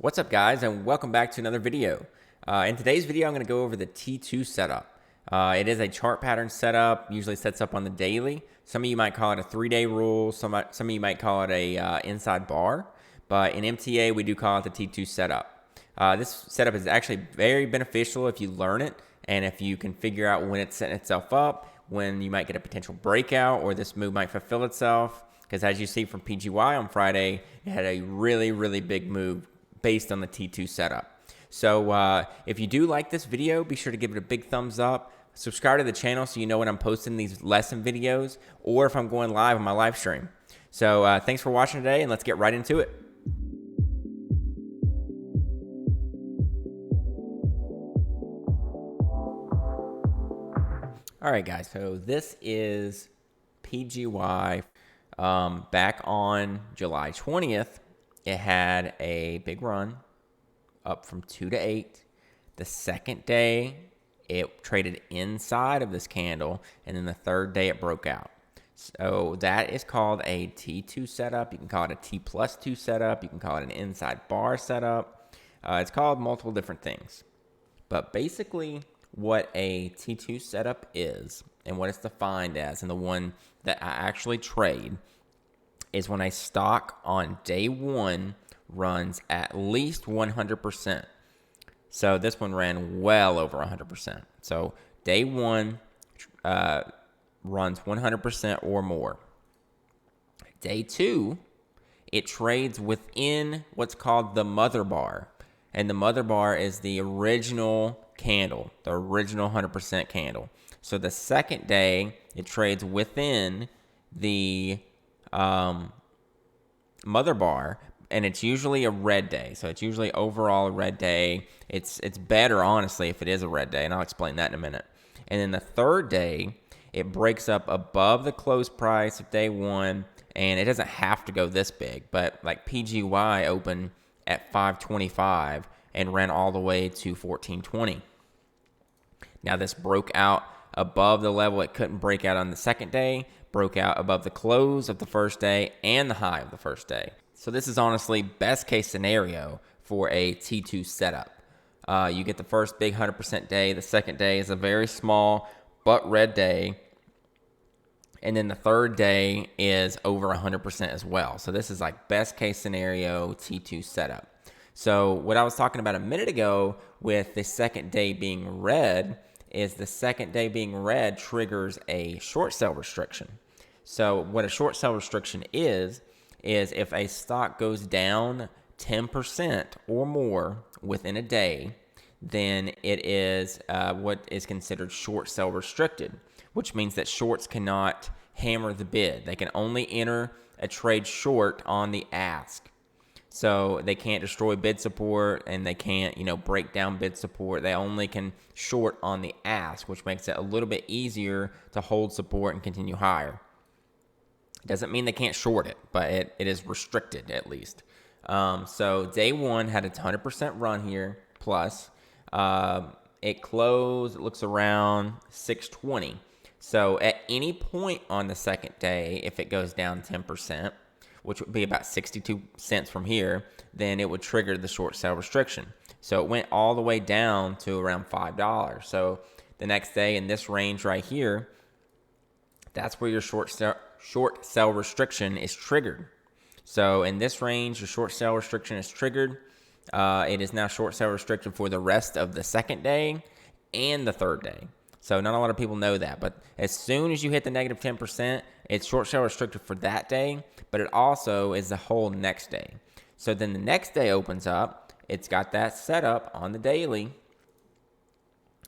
What's up, guys, and welcome back to another video. In today's video, I'm going to go over the T2 setup. It is a chart pattern setup, usually sets up on the daily. Some of you might call it a 3-day rule. Some of you might call it a inside bar. But in MTA, we do call it the T2 setup. This setup is actually very beneficial if you learn it and if you can figure out when it's setting itself up, when you might get a potential breakout or this move might fulfill itself. Because as you see from PGY on Friday, it had a really, really big move based on the T2 setup. So if you do like this video, be sure to give it a big thumbs up. Subscribe to the channel so you know when I'm posting these lesson videos or if I'm going live on my live stream. So thanks for watching today, and let's get right into it. All right, guys, so this is PGY. Back on July 20th, it had a big run up from 2 to 8. The second day, it traded inside of this candle, and then the third day it broke out. So that is called a T2 setup. You can call it a T+2 setup. You can call it an inside bar setup. It's called multiple different things. But basically, what a T2 setup is and what it's defined as, and the one that I actually trade, is when a stock on day one runs at least 100%. So this one ran well over 100%. So day one runs 100% or more. Day two, it trades within what's called the mother bar. And the mother bar is the original candle, the original 100% candle. So the second day, it trades within the mother bar, and it's usually a red day. So it's usually overall a red day. It's better, honestly, if it is a red day, and I'll explain that in a minute. And then the third day, it breaks up above the close price of day one, and it doesn't have to go this big, but like PGY opened at 525 and ran all the way to 1420. Now this broke out above the level it couldn't break out on the second day, broke out above the close of the first day and the high of the first day. So this is honestly best case scenario for a T2 setup. You get the first big 100% day. The second day is a very small but red day. And then the third day is over 100% as well. So this is like best case scenario T2 setup. So what I was talking about a minute ago with the second day being red is the second day being red triggers a short sell restriction. So what a short sell restriction is if a stock goes down 10% or more within a day, then it is what is considered short sell restricted, which means that shorts cannot hammer the bid. They can only enter a trade short on the ask. So they can't destroy bid support, and they can't, break down bid support. They only can short on the ask, which makes it a little bit easier to hold support and continue higher. Doesn't mean they can't short it, but it is restricted at least. So day one had a 100% run here, plus. It closed, it looks around 620. So at any point on the second day, if it goes down 10%, which would be about 62 cents from here, then it would trigger the short sell restriction. So it went all the way down to around $5. So the next day in this range right here, that's where your short sell restriction is triggered. So in this range, your short sell restriction is triggered. It is now short sell restricted for the rest of the second day and the third day. So not a lot of people know that, but as soon as you hit the negative 10%, it's short sell restricted for that day, but it also is the whole next day. So then the next day opens up, it's got that setup on the daily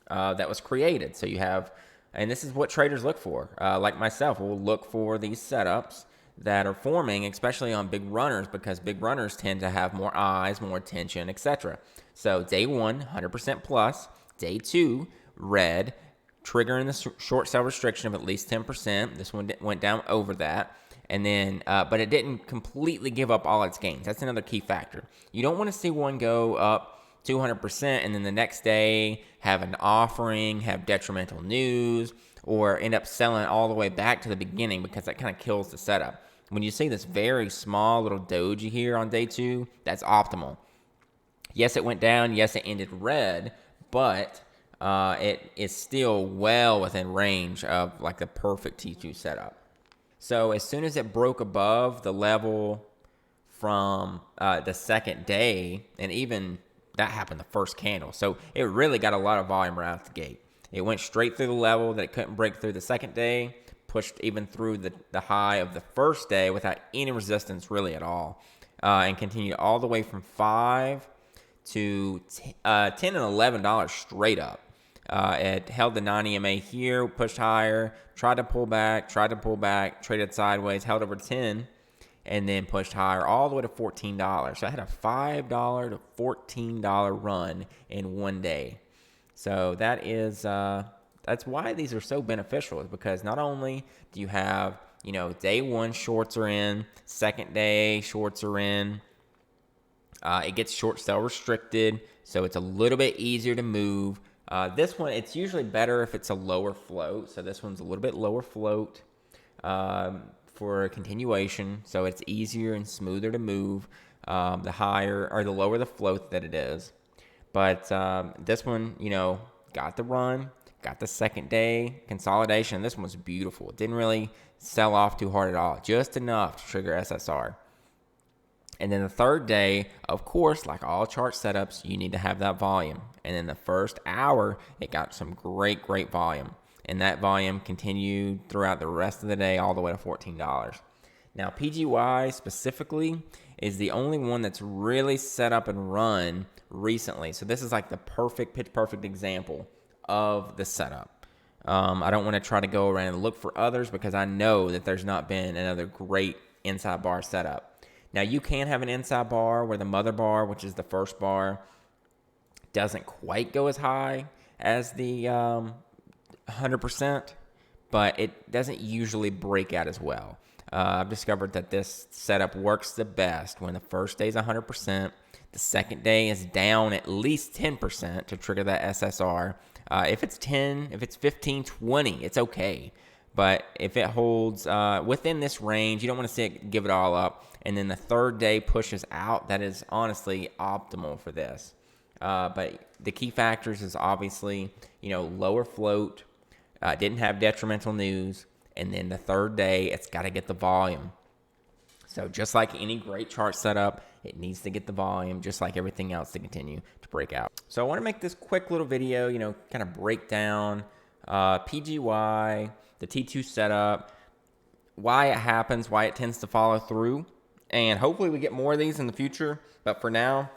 that was created. So you have, and this is what traders look for. Like myself, we'll look for these setups that are forming, especially on big runners, because big runners tend to have more eyes, more attention, etc. So day one, 100% plus. Day two, red, triggering the short sell restriction of at least 10%. This one went down over that. And then, but it didn't completely give up all its gains. That's another key factor. You don't want to see one go up 200% and then the next day have an offering, have detrimental news, or end up selling all the way back to the beginning, because that kind of kills the setup. When you see this very small little doji here on day two, that's optimal. Yes, it went down. Yes, it ended red, but it is still well within range of like the perfect T2 setup. So as soon as it broke above the level from the second day, and even that happened the first candle, so it really got a lot of volume right out the gate. It went straight through the level that it couldn't break through the second day, pushed even through the high of the first day without any resistance really at all, and continued all the way from 5 to $10 and $11 straight up. It held the 9 EMA here, pushed higher, tried to pull back, traded sideways, held over 10, and then pushed higher all the way to $14. So I had a $5 to $14 run in one day. So that is that's why these are so beneficial, is because not only do you have, day one shorts are in, second day shorts are in. It gets short sell restricted, so it's a little bit easier to move. This one, it's usually better if it's a lower float. So this one's a little bit lower float for a continuation. So it's easier and smoother to move the higher or the lower the float that it is. But this one, got the run, got the second day consolidation. This one was beautiful. It didn't really sell off too hard at all, just enough to trigger SSR. And then the third day, of course, like all chart setups, you need to have that volume. And then the first hour, it got some great volume. And that volume continued throughout the rest of the day all the way to $14. Now, PGY specifically is the only one that's really set up and run recently. So this is like the pitch perfect example of the setup. I don't want to try to go around and look for others because I know that there's not been another great inside bar setup. Now, you can have an inside bar where the mother bar, which is the first bar, doesn't quite go as high as the 100%, but it doesn't usually break out as well. I've discovered that this setup works the best when the first day is 100%, the second day is down at least 10% to trigger that SSR. If it's 10, if it's 15, 20, it's okay. But if it holds within this range, you don't want to see it give it all up. And then the third day pushes out, that is honestly optimal for this. But the key factors is obviously, lower float, didn't have detrimental news. And then the third day, it's got to get the volume. So just like any great chart setup, it needs to get the volume, just like everything else to continue to break out. So I want to make this quick little video, kind of break down PGY, the T2 setup, why it happens, why it tends to follow through. And hopefully we get more of these in the future. But for now,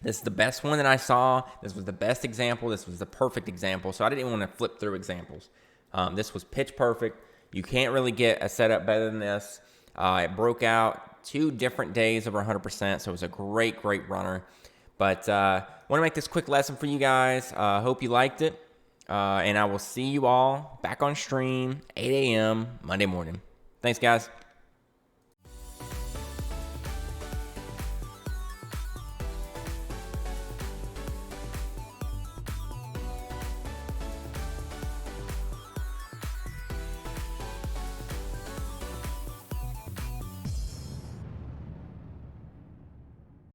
this is the best one that I saw. This was the best example. This was the perfect example. So I didn't want to flip through examples. This was pitch perfect. You can't really get a setup better than this. It broke out 2 different days over 100%. So it was a great runner. But I want to make this quick lesson for you guys. Hope you liked it. And I will see you all back on stream, 8 a.m. Monday morning. Thanks, guys.